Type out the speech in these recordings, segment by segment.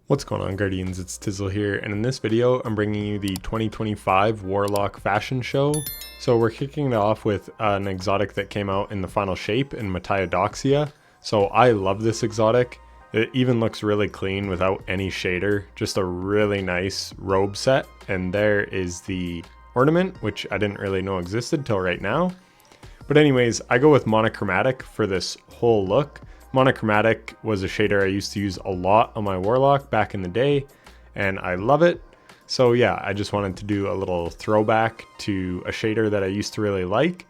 What's going on, Guardians? It's Tizzle here, and in this video I'm bringing you the 2025 Warlock fashion show. So we're kicking it off with an exotic that came out in the final shape in Matod Doxia. So I love this exotic. It even looks really clean without any shader, just a really nice robe set. And there is the ornament, which I didn't really know existed till right now. But anyways, I go with monochromatic for this whole look. Monochromatic was a shader I used to use a lot on my Warlock back in the day, and I love it. So yeah, I just wanted to do a little throwback to a shader that I used to really like,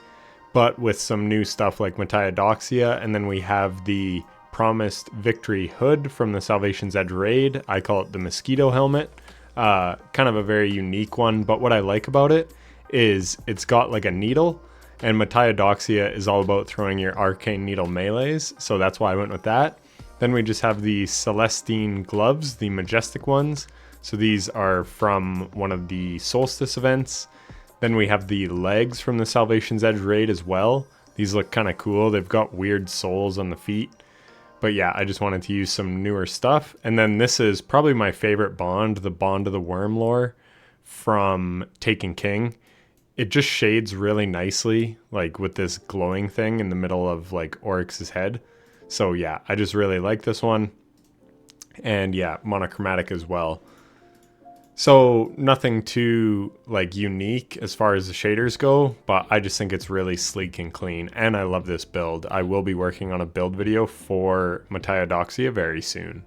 but with some new stuff like Matod Doxia, and then we have the promised victory hood from the Salvation's Edge raid. I call it the mosquito helmet. Kind of a very unique one, but what I like about it is it's got like a needle. And Matod Doxia is all about throwing your arcane needle melees, so that's why I went with that. Then we just have the Celestine gloves, the majestic ones. So these are from one of the solstice events. Then we have the legs from the Salvation's Edge raid as well. These look kind of cool. They've got weird soles on the feet. But yeah, I just wanted to use some newer stuff. And then this is probably my favorite bond, the Bond of the Worm lore from Taken King. It just shades really nicely, like with this glowing thing in the middle of like Oryx's head. So yeah, I just really like this one. And yeah, monochromatic as well. So nothing too like unique as far as the shaders go, but I just think it's really sleek and clean. And I love this build. I will be working on a build video for Matod Doxia very soon.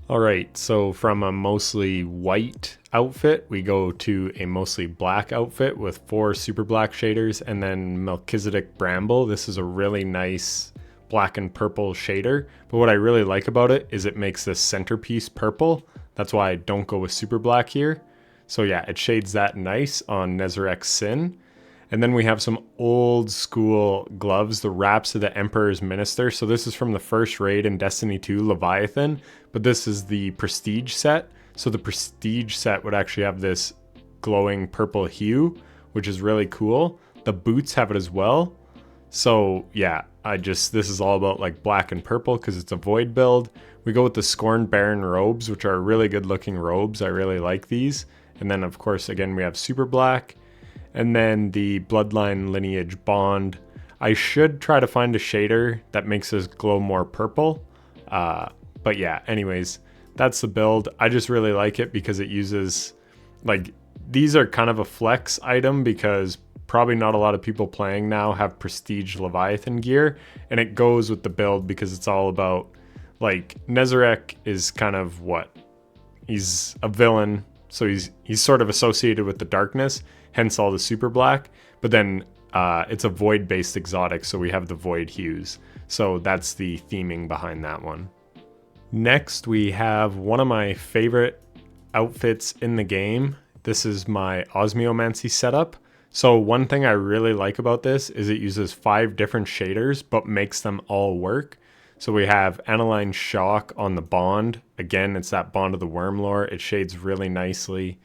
Alright, so from a mostly white outfit, we go to a mostly black outfit with 4 super black shaders, and then Melchizedek Bramble. This is a really nice black and purple shader, but what I really like about it is it makes this centerpiece purple. That's why I don't go with super black here. So yeah, it shades that nice on Nezarec's Sin. And then we have some old school gloves, the Wraps of the Emperor's Minister. So this is from the first raid in Destiny 2, Leviathan, but this is the Prestige set. So the Prestige set would actually have this glowing purple hue, which is really cool. The boots have it as well. So yeah, this is all about like black and purple because it's a void build. We go with the Scorn Baron robes, which are really good looking robes. I really like these. And then of course, again, we have super black. And then the Bloodline Lineage Bond. I should try to find a shader that makes this glow more purple. But yeah, anyways, that's the build. I just really like it because it uses, like, these are kind of a flex item because probably not a lot of people playing now have Prestige Leviathan gear. And it goes with the build because it's all about, like, Nezarec is kind of what? He's a villain. So he's sort of associated with the darkness, hence all the super black. But then it's a void-based exotic, so we have the void hues. So that's the theming behind that one. Next, we have one of my favorite outfits in the game. This is my Osmiomancy setup. So one thing I really like about this is it uses 5 different shaders, but makes them all work. So we have Aniline Shock on the Bond. Again, it's that Bond of the Worm lore. It shades really nicely.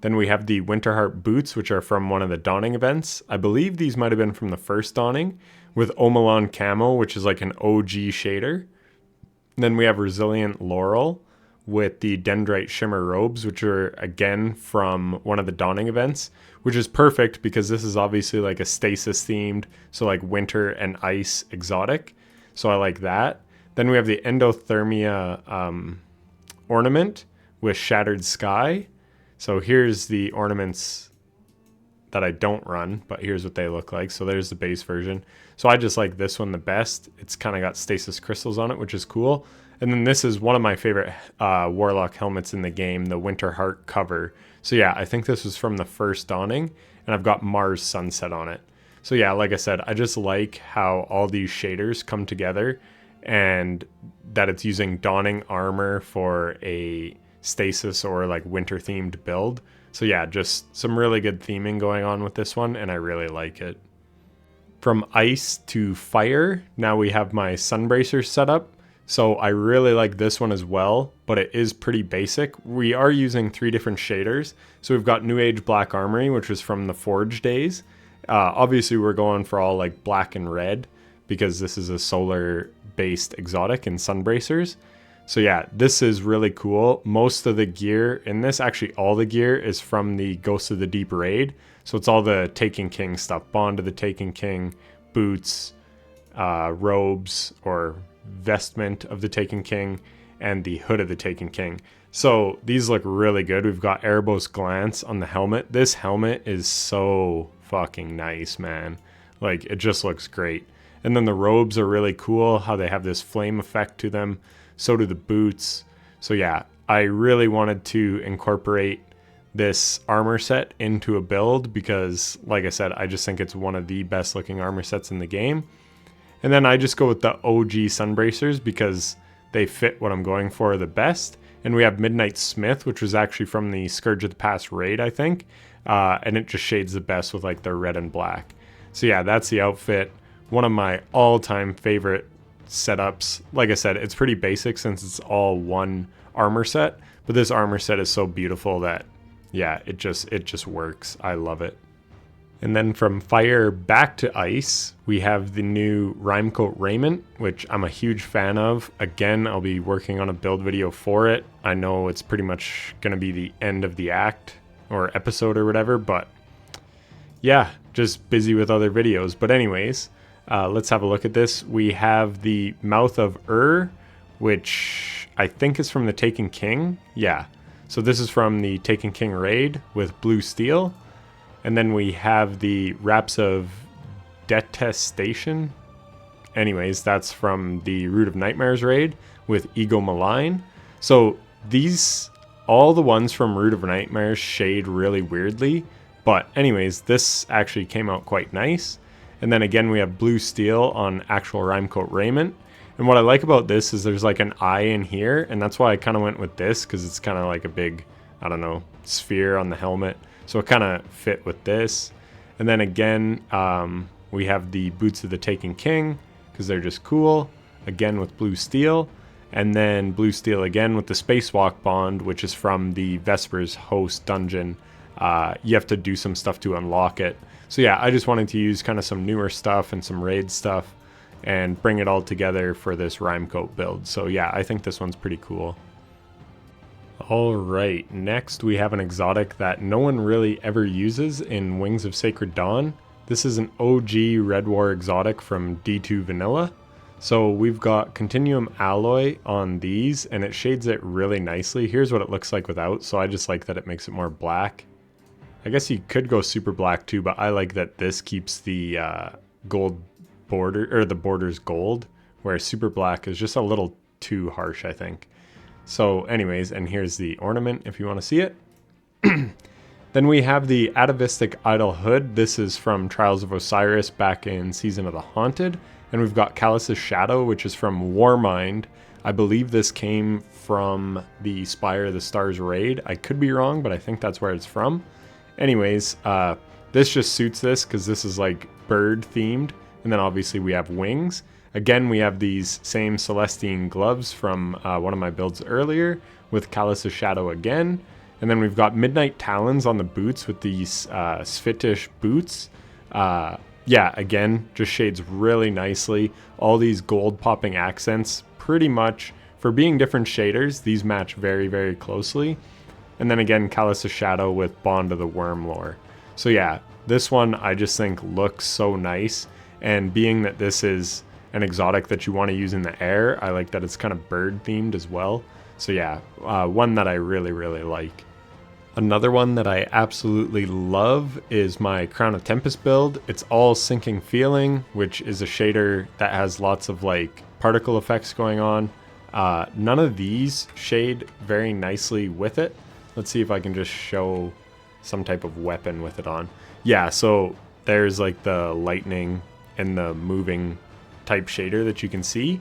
Then we have the Winterheart boots, which are from one of the Dawning events. I believe these might have been from the first Dawning, with Omelon Camo, which is like an OG shader. Then we have Resilient Laurel with the Dendrite Shimmer robes, which are again from one of the Dawning events, which is perfect because this is obviously like a stasis themed, so like winter and ice exotic. So I like that. Then we have the Endothermia ornament with Shattered Sky. So here's the ornaments that I don't run, but here's what they look like. So there's the base version. So I just like this one the best. It's kind of got stasis crystals on it, which is cool. And then this is one of my favorite Warlock helmets in the game, the Winterheart cover. So yeah, I think this was from the first Dawning, and I've got Mars Sunset on it. So yeah, like I said, I just like how all these shaders come together and that it's using Dawning armor for a stasis or like winter themed build. So yeah, just some really good theming going on with this one, and I really like it. From ice to fire, now we have my Sunbracers setup. So I really like this one as well, but it is pretty basic. We are using 3 different shaders. So we've got New Age Black Armory, which was from the Forge days. Obviously we're going for all like black and red because this is a solar based exotic in Sunbracers. So yeah, this is really cool. Most of the gear in this, actually all the gear, is from the Ghost of the Deep raid. So it's all the Taken King stuff. Bond of the Taken King, boots, robes or vestment of the Taken King, and the hood of the Taken King. So these look really good. We've got Erebos Glance on the helmet. This helmet is so fucking nice, man. Like, it just looks great. And then the robes are really cool, how they have this flame effect to them. So do the boots. So yeah, I really wanted to incorporate this armor set into a build because, like I said, I just think it's one of the best looking armor sets in the game. And then I just go with the OG Sunbracers because they fit what I'm going for the best. And we have Midnight Smith, which was actually from the Scourge of the Past raid, I think. And it just shades the best with like the red and black. So yeah, that's the outfit. One of my all-time favorite setups. Like I said, it's pretty basic since it's all one armor set, but this armor set is so beautiful that yeah, it just works. I love it. And then from fire back to ice, we have the new Rime-Coat Raiment, which I'm a huge fan of. Again, I'll be working on a build video for it. I know it's pretty much going to be the end of the act or episode or whatever, but yeah, just busy with other videos. But anyways, let's have a look at this. We have the Mouth of which I think is from the Taken King. Yeah, so this is from the Taken King raid with blue steel. And then we have the Raps of Detestation. Anyways, that's from the Root of Nightmares raid with Ego Malign. So these, all the ones from Root of Nightmares shade really weirdly. But anyways, this actually came out quite nice. And then again, we have blue steel on actual Rime-Coat Raiment. And what I like about this is there's like an eye in here. And that's why I kind of went with this, because it's kind of like a big, I don't know, sphere on the helmet. So it kind of fit with this. And then again, we have the Boots of the Taken King, because they're just cool. Again with blue steel. And then blue steel again with the Spacewalk Bond, which is from the Vesper's Host dungeon. You have to do some stuff to unlock it. So yeah, I just wanted to use kind of some newer stuff and some raid stuff and bring it all together for this Rime-Coat build. So yeah, I think this one's pretty cool. Alright, next we have an exotic that no one really ever uses in Wings of Sacred Dawn. This is an OG Red War exotic from D2 Vanilla. So we've got Continuum Alloy on these, and it shades it really nicely. Here's what it looks like without, so I just like that it makes it more black. I guess you could go super black too, but I like that this keeps the gold border, or the borders gold, where super black is just a little too harsh, I think. So anyways, and here's the ornament if you want to see it. Then we have the Atavistic Idol Hood. This is from Trials of Osiris back in Season of the Haunted. And we've got Callus' Shadow, which is from Warmind. I believe this came from the Spire of the Stars raid. I could be wrong, but I think that's where it's from. Anyways, this just suits this because this is like bird themed. And then obviously we have wings. Again, we have these same Celestine gloves from one of my builds earlier with Callus' Shadow again. And then we've got Midnight Talons on the boots with these Sphitish boots. Yeah, again, just shades really nicely. All these gold popping accents, pretty much, for being different shaders, these match very, very closely. And then again, Callus' Shadow with Bond of the Worm lore. So yeah, this one I just think looks so nice. And being that this is an exotic that you want to use in the air, I like that it's kind of bird themed as well. So yeah, one that I really, really like. Another one that I absolutely love is my Crown of Tempest build. It's all Sinking Feeling, which is a shader that has lots of like particle effects going on. None of these shade very nicely with it. Let's see if I can just show some type of weapon with it on. Yeah, so there's like the lightning and the moving type shader that you can see.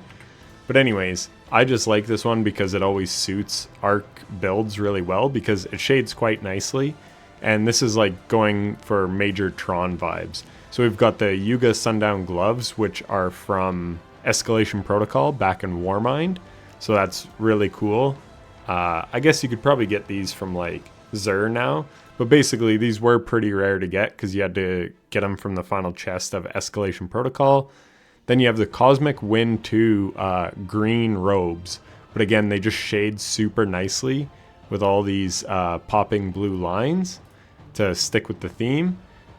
But anyways, I just like this one because it always suits arc builds really well because it shades quite nicely. And this is like going for major Tron vibes. So we've got the Yuga Sundown gloves, which are from Escalation Protocol back in Warmind. So that's really cool. I guess you could probably get these from like Xur now. But basically these were pretty rare to get because you had to get them from the final chest of Escalation Protocol. Then you have the Cosmic Wind 2 green robes, but again, they just shade super nicely with all these popping blue lines to stick with the theme.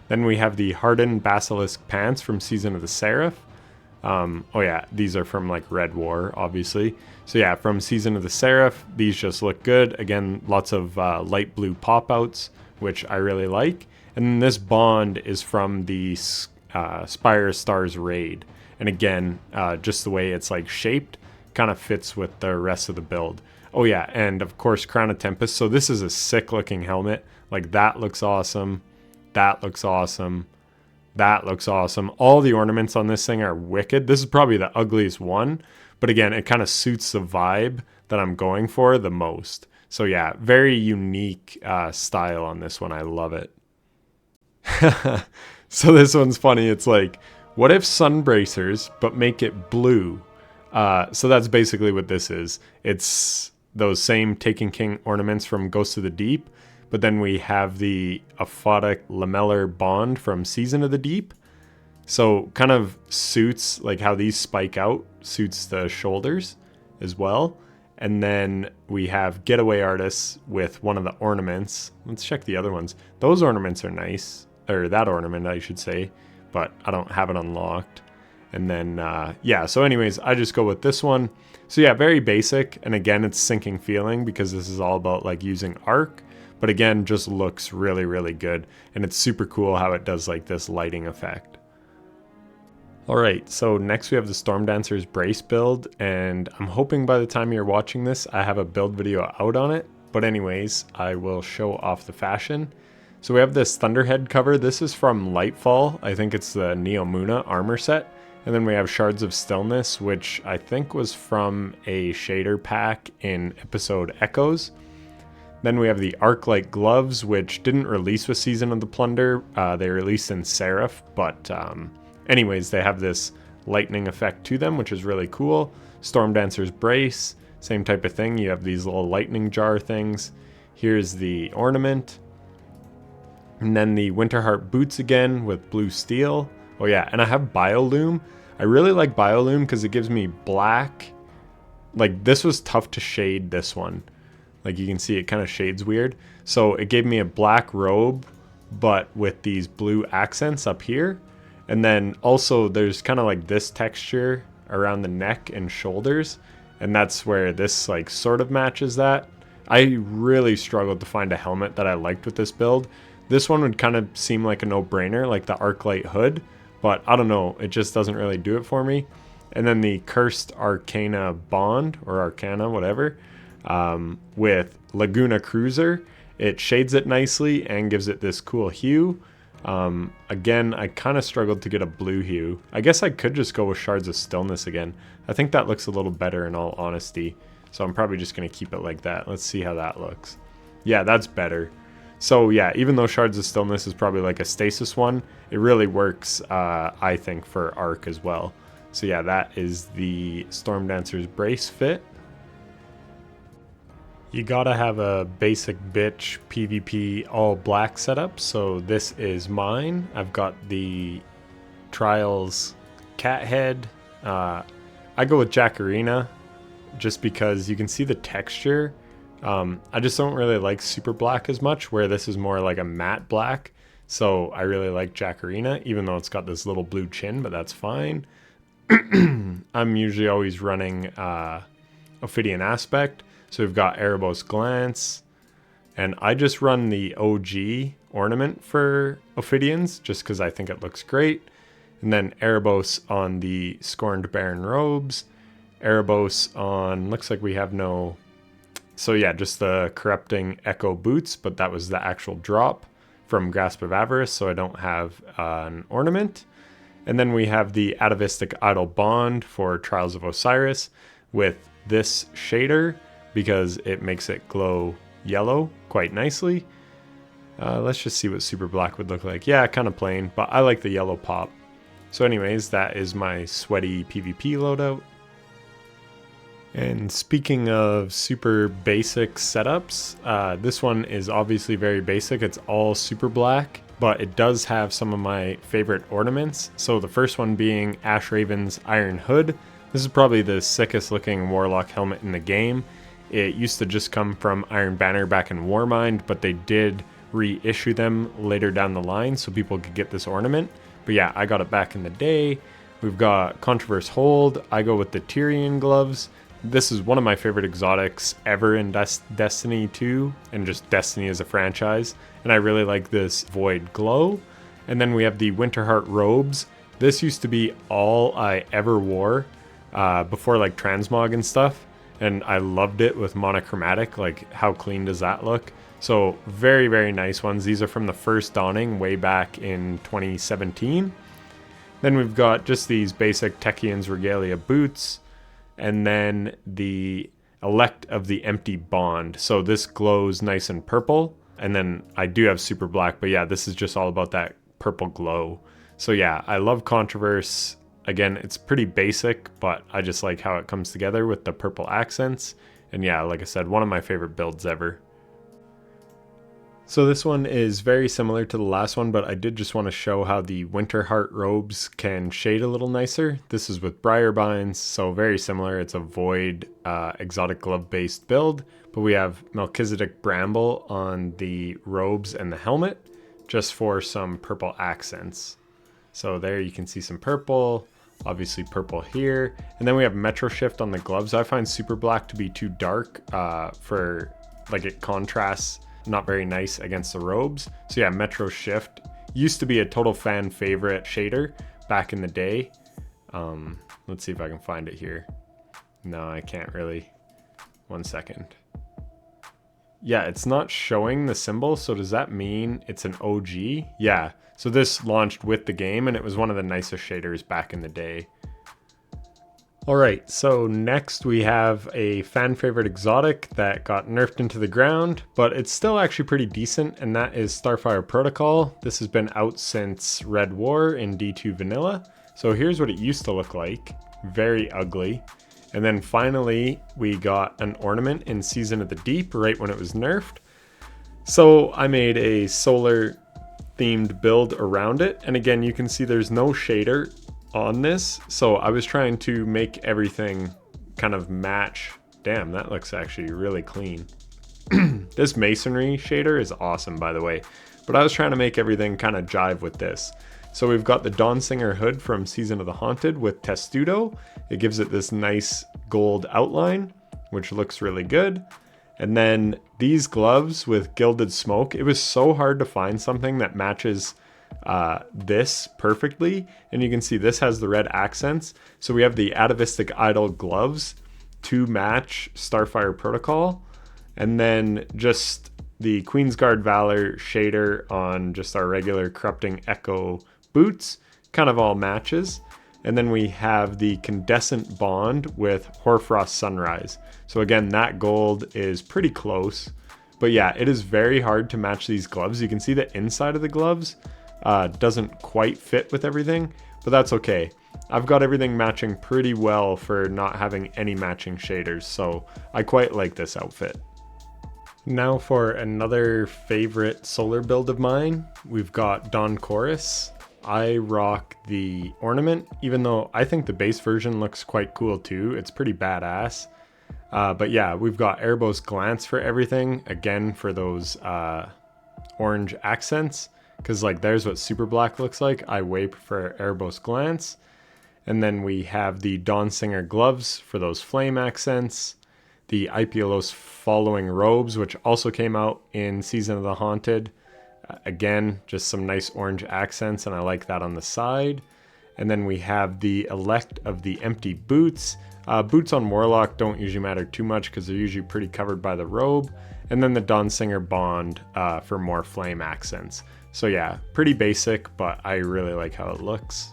Then we have the Hardened Basilisk Pants from Season of the Seraph. Oh yeah, these are from like Red War, obviously. So yeah, from Season of the Seraph, these just look good. Again, lots of light blue pop-outs, which I really like. And then this bond is from the Spire Stars raid. And again, just the way it's like shaped kind of fits with the rest of the build. Oh yeah, and of course Crown of Tempest. So this is a sick looking helmet. Like that looks awesome. That looks awesome. That looks awesome. All the ornaments on this thing are wicked. This is probably the ugliest one, but again, it kind of suits the vibe that I'm going for the most. So yeah, very unique style on this one. I love it. So this one's funny. It's like, what if Sunbracers, but make it blue? So that's basically what this is. It's those same Taken King ornaments from Ghost of the Deep, but then we have the aphotic lamellar bond from Season of the Deep. So kind of suits like how these spike out, suits the shoulders as well. And then we have Getaway Artists with one of the ornaments. Let's check the other ones. Those ornaments are nice, or that ornament I should say, but I don't have it unlocked. And then, yeah, so anyways, I just go with this one. So yeah, very basic. And again, it's sinking feeling because this is all about like using arc. But again, just looks really, really good. And it's super cool how it does like this lighting effect. Alright, so next we have the Stormdancer's Brace build. And I'm hoping by the time you're watching this, I have a build video out on it. But anyways, I will show off the fashion. So we have this Thunderhead cover. This is from Lightfall. I think it's the Neomuna armor set. And then we have Shards of Stillness, which I think was from a shader pack in episode Echoes. Then we have the Arc-Light Gloves, which didn't release with Season of the Plunder. They released in Seraph, but anyways, they have this lightning effect to them, which is really cool. Stormdancer's Brace, same type of thing. You have these little lightning jar things. Here's the ornament. And then the Winterheart Boots again with blue steel. Oh yeah, and I have Biolume. I really like Biolume because it gives me black. Like this was tough to shade, this one. Like you can see it kind of shades weird. So it gave me a black robe, but with these blue accents up here. And then also there's kind of like this texture around the neck and shoulders. And that's where this like sort of matches that. I really struggled to find a helmet that I liked with this build. This one would kind of seem like a no-brainer, like the Arc-Light hood. But I don't know, it just doesn't really do it for me. And then the Cursed Arcana Bond, or Arcana, whatever, with Laguna Cruiser. It shades it nicely and gives it this cool hue. Again, I kind of struggled to get a blue hue. I guess I could just go with Shards of Stillness again. I think that looks a little better in all honesty. So I'm probably just going to keep it like that. Let's see how that looks. Yeah, that's better. So yeah, even though Shards of Stillness is probably like a stasis one, it really works, I think, for Arc as well. So yeah, that is the Stormdancer's Brace fit. You gotta have a basic bitch PvP all black setup, so this is mine. I've got the Trials cat head. I go with Jacarina just because you can see the texture. I just don't really like super black as much, where this is more like a matte black. So I really like Jacarina, even though it's got this little blue chin, but that's fine. I'm usually always running Ophidian Aspect. So we've got Erebos Glance, and I just run the OG ornament for Ophidians, just because I think it looks great. And then Erebos on the Scorned Baron Robes. Erebos on, looks like we have no... So yeah, just the Corrupting Echo Boots, but that was the actual drop from Grasp of Avarice, so I don't have an ornament. And then we have the Atavistic Idol Bond for Trials of Osiris with this shader, because it makes it glow yellow quite nicely. Let's just see what Super Black would look like. Yeah, kind of plain, but I like the yellow pop. So anyways, that is my sweaty PvP loadout. And speaking of super basic setups, this one is obviously very basic. It's all super black, but it does have some of my favorite ornaments. So the first one being Ash Raven's Iron Hood This is probably the sickest looking Warlock helmet in the game. It used to just come from Iron Banner back in Warmind, but they did reissue them later down the line so people could get this ornament. But yeah, I got it back in the day. We've got Contraverse Hold. I go with the Tyrian gloves. This is one of my favorite exotics ever in Destiny 2, and just Destiny as a franchise. And I really like this Void Glow. And then we have the Winterheart robes. This used to be all I ever wore before like transmog and stuff. And I loved it with monochromatic. Like, how clean does that look? So very, very nice ones. These are from the first dawning way back in 2017. Then we've got just these basic Techian's Regalia boots. And then the Elect of the Empty Bond. So this glows nice and purple. And then I do have super black, but yeah, this is just all about that purple glow. So yeah, I love Contraverse. Again, it's pretty basic, but I just like how it comes together with the purple accents. And yeah, like I said, one of my favorite builds ever. So this one is very similar to the last one, but I did just want to show how the Winterheart robes can shade a little nicer. This is with Briarbinds, so very similar. It's a Void exotic glove based build, but we have Melchizedek Bramble on the robes and the helmet just for some purple accents. So there you can see some purple, obviously purple here. And then we have Metro Shift on the gloves. I find super black to be too dark for, like, it contrasts not very nice against the robes. So yeah, Metro Shift used to be a total fan favorite shader back in the day. Let's see if I can find it here. No, I can't really. One second. Yeah, it's not showing the symbol, so does that mean it's an OG? Yeah, so this launched with the game and it was one of the nicest shaders back in the day. Alright, so next we have a fan favorite exotic that got nerfed into the ground, but it's still actually pretty decent, and that is Starfire Protocol. This has been out since Red War in D2 Vanilla. So here's what it used to look like. Very ugly. And then finally we got an ornament in Season of the Deep right when it was nerfed. So I made a solar themed build around it, and again you can see there's no shader on this, so I was trying to make everything kind of match. Damn, that looks actually really clean. This masonry shader is awesome, by the way, but I was trying to make everything kind of jive with this. So we've got the Dawnsinger hood from Season of the Haunted with Testudo. It gives it this nice gold outline, which looks really good. And then these gloves with Gilded Smoke. It was so hard to find something that matches this perfectly, and you can see this has the red accents. So we have the Atavistic Idol gloves to match Starfire Protocol, and then just the Queensguard Valor shader on just our regular Corrupting Echo boots kind of all matches. And then we have the Condescent Bond with Hoarfrost Sunrise. So again, that gold is pretty close, but yeah, it is very hard to match these gloves. You can see the inside of the gloves doesn't quite fit with everything, but that's okay. I've got everything matching pretty well for not having any matching shaders, so I quite like this outfit. Now for another favorite solar build of mine, we've got Dawn Chorus. I rock the ornament, even though I think the base version looks quite cool too. It's pretty badass. But yeah, we've got Erebos Glance for everything, again for those orange accents. Because like there's what super black looks like. I way prefer Erebos Glance. And then we have the Dawnsinger gloves for those flame accents. The Ipiolos Following robes, which also came out in Season of the Haunted. Again, just some nice orange accents, and I like that on the side. And then we have the Elect of the Empty boots. Boots on Warlock don't usually matter too much because they're usually pretty covered by the robe. And then the Dawnsinger Bond for more flame accents. So yeah, pretty basic, but I really like how it looks.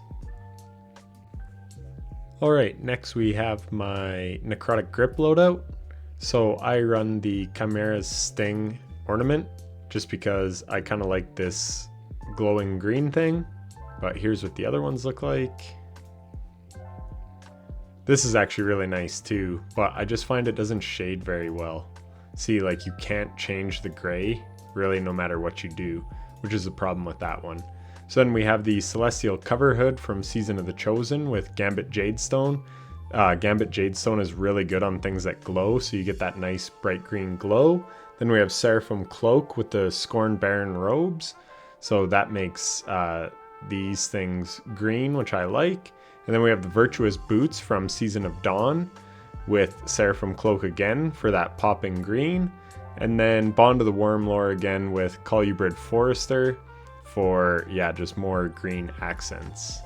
Alright, next we have my Necrotic Grip loadout. So I run the Chimera's Sting ornament just because I kind of like this glowing green thing. But here's what the other ones look like. This is actually really nice too, but I just find it doesn't shade very well. See, like you can't change the gray really no matter what you do, which is a problem with that one. So then we have the Celestial Cover Hood from Season of the Chosen with Gambit Jadestone. Gambit Jadestone is really good on things that glow, so you get that nice bright green glow. Then we have Seraphim Cloak with the Scorn Baron robes, so that makes these things green, which I like. And then we have the Virtuous Boots from Season of Dawn with Seraphim Cloak again for that popping green. And then Bond of the Wormlore again with Colubrid Forester for, yeah, just more green accents.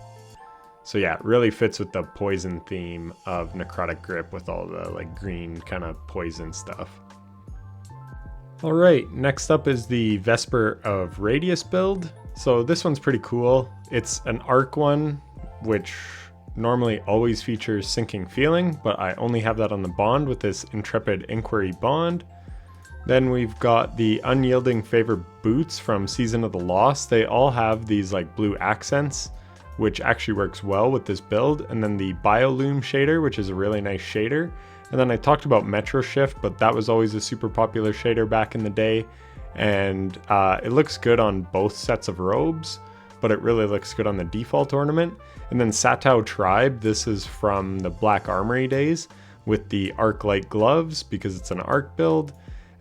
So yeah, it really fits with the poison theme of Necrotic Grip with all the like green kind of poison stuff. Alright, next up is the Vesper of Radius build. So this one's pretty cool. It's an arc one, which normally always features Sinking Feeling, but I only have that on the bond with this Intrepid Inquiry bond. Then we've got the Unyielding Favor boots from Season of the Lost. They all have these like blue accents, which actually works well with this build. And then the Biolume shader, which is a really nice shader. And then I talked about Metro Shift, but that was always a super popular shader back in the day. And it looks good on both sets of robes, but it really looks good on the default ornament. And then Satao Tribe, this is from the Black Armory days with the Arc Light gloves because it's an arc build.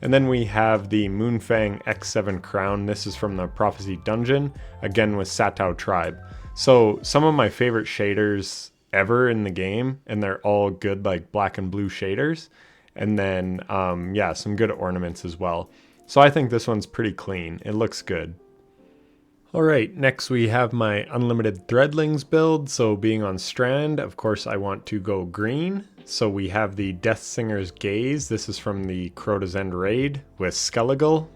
And then we have the Moonfang X7 crown. This is from the Prophecy Dungeon, again with Satao Tribe. So some of my favorite shaders ever in the game, and they're all good like black and blue shaders. And then, yeah, some good ornaments as well. So I think this one's pretty clean. It looks good. Alright, next we have my Unlimited Threadlings build. So being on Strand, of course I want to go green. So we have the Death Singer's Gaze. This is from the Crota's End raid with Skelligal,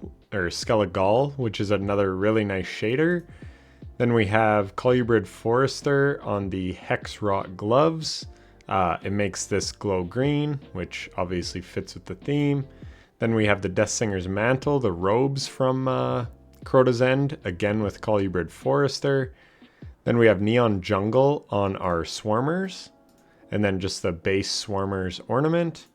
which is another really nice shader. Then we have Colubrid Forester on the Hex Rot gloves. It makes this glow green, which obviously fits with the theme. Then we have the Death Singer's Mantle, the robes from Crota's End, again with Colubrid Forester. Then we have Neon Jungle on our Swarmers, and then just the base Swarmers ornament.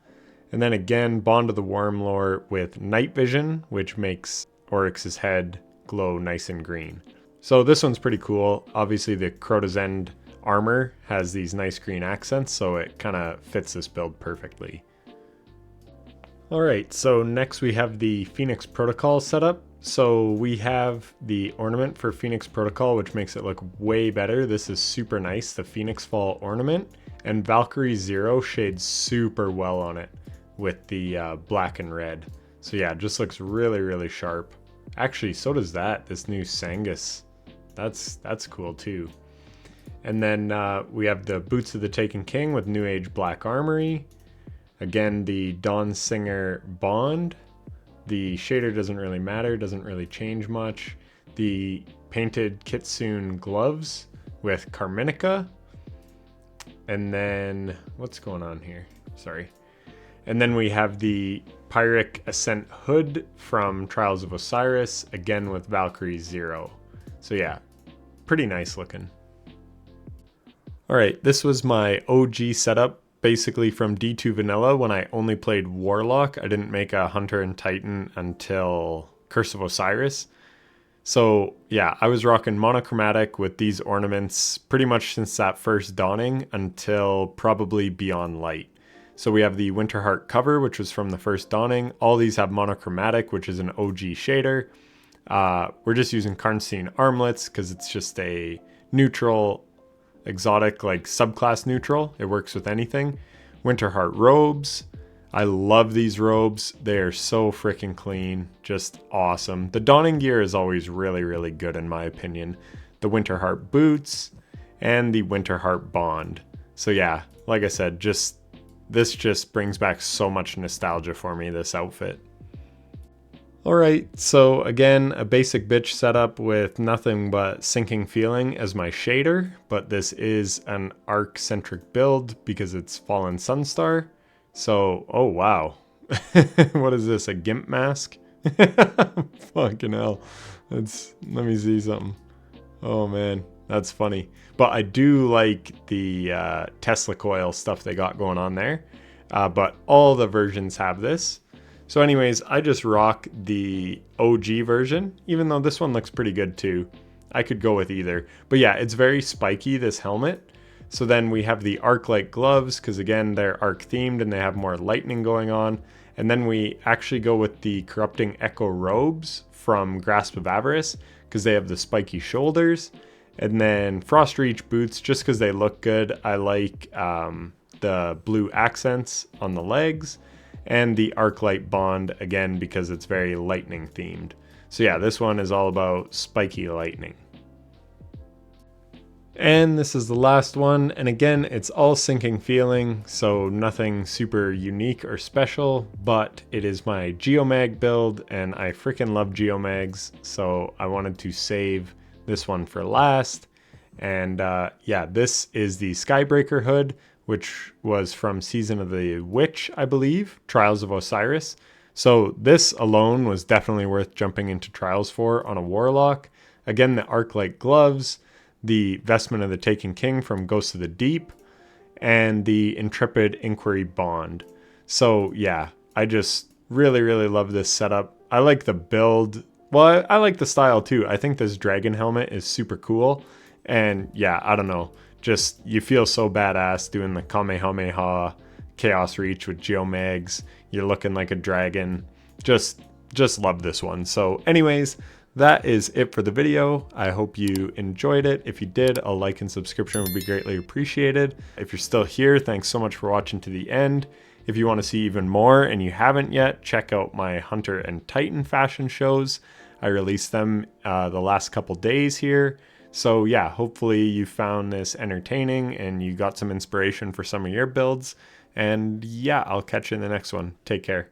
And then again, Bond of the Wormlore with Night Vision, which makes Oryx's head glow nice and green. So this one's pretty cool. Obviously the Crota's End armor has these nice green accents, so it kind of fits this build perfectly. Alright, so next we have the Phoenix Protocol setup. So we have the ornament for Phoenix Protocol, which makes it look way better. This is super nice, the Phoenix Fall ornament. And Valkyrie Zero shades super well on it with the black and red. So yeah, it just looks really, really sharp. Actually, so does this new Sangus. That's cool too. And then we have the Boots of the Taken King with New Age Black Armory. Again, the Dawn Singer Bond. The shader doesn't really matter, doesn't really change much. The painted Kitsune gloves with Carminica. And then, what's going on here? Sorry. And then we have the Pyrrhic Ascent hood from Trials of Osiris, again with Valkyrie Zero. So yeah, pretty nice looking. Alright, this was my OG setup, basically from D2 Vanilla when I only played Warlock. I didn't make a Hunter and Titan until Curse of Osiris. So yeah, I was rocking monochromatic with these ornaments pretty much since that first dawning until probably Beyond Light. So we have the Winterheart cover, which was from the first dawning. All these have monochromatic, which is an OG shader. We're just using Karnstein armlets because it's just a neutral, exotic, like subclass neutral. It works with anything. Winterheart robes. I love these robes. They are so freaking clean. Just awesome. The Dawning gear is always really, really good in my opinion. The Winterheart boots and the Winterheart bond. So yeah, like I said, this just brings back so much nostalgia for me, this outfit. Alright, so again, a basic bitch setup with nothing but Sinking Feeling as my shader, but this is an arc-centric build because it's Fallen Sunstar. So, oh wow. What is this, a GIMP mask? Fucking hell. Let me see something. Oh man, that's funny. But I do like the Tesla coil stuff they got going on there. But all the versions have this. So anyways, I just rock the OG version, even though this one looks pretty good too. I could go with either. But yeah, it's very spiky, this helmet. So then we have the arc-like gloves, because again, they're arc themed and they have more lightning going on. And then we actually go with the Corrupting Echo robes from Grasp of Avarice, because they have the spiky shoulders. And then Frost Reach boots, just because they look good. I like the blue accents on the legs. And the Arclight Bond, again, because it's very lightning themed. So yeah, this one is all about spiky lightning. And this is the last one, and again, it's all sinking feeling, so nothing super unique or special, but it is my Geomag build, and I freaking love Geomags, so I wanted to save this one for last. And yeah, this is the Skybreaker hood, which was from Season of the Witch, I believe, Trials of Osiris. So this alone was definitely worth jumping into Trials for on a Warlock. Again, the Arc-like gloves, the Vestment of the Taken King from Ghosts of the Deep, and the Intrepid Inquiry Bond. So yeah, I just really love this setup. I like the build. Well, I like the style too. I think this dragon helmet is super cool. And yeah, I don't know. Just, you feel so badass doing the Kamehameha Chaos Reach with Geomags. You're looking like a dragon. Just love this one. So anyways, that is it for the video. I hope you enjoyed it. If you did, a like and subscription would be greatly appreciated. If you're still here, thanks so much for watching to the end. If you want to see even more and you haven't yet, check out my Hunter and Titan fashion shows. I released them the last couple days here. So yeah, hopefully you found this entertaining and you got some inspiration for some of your builds. And yeah, I'll catch you in the next one. Take care.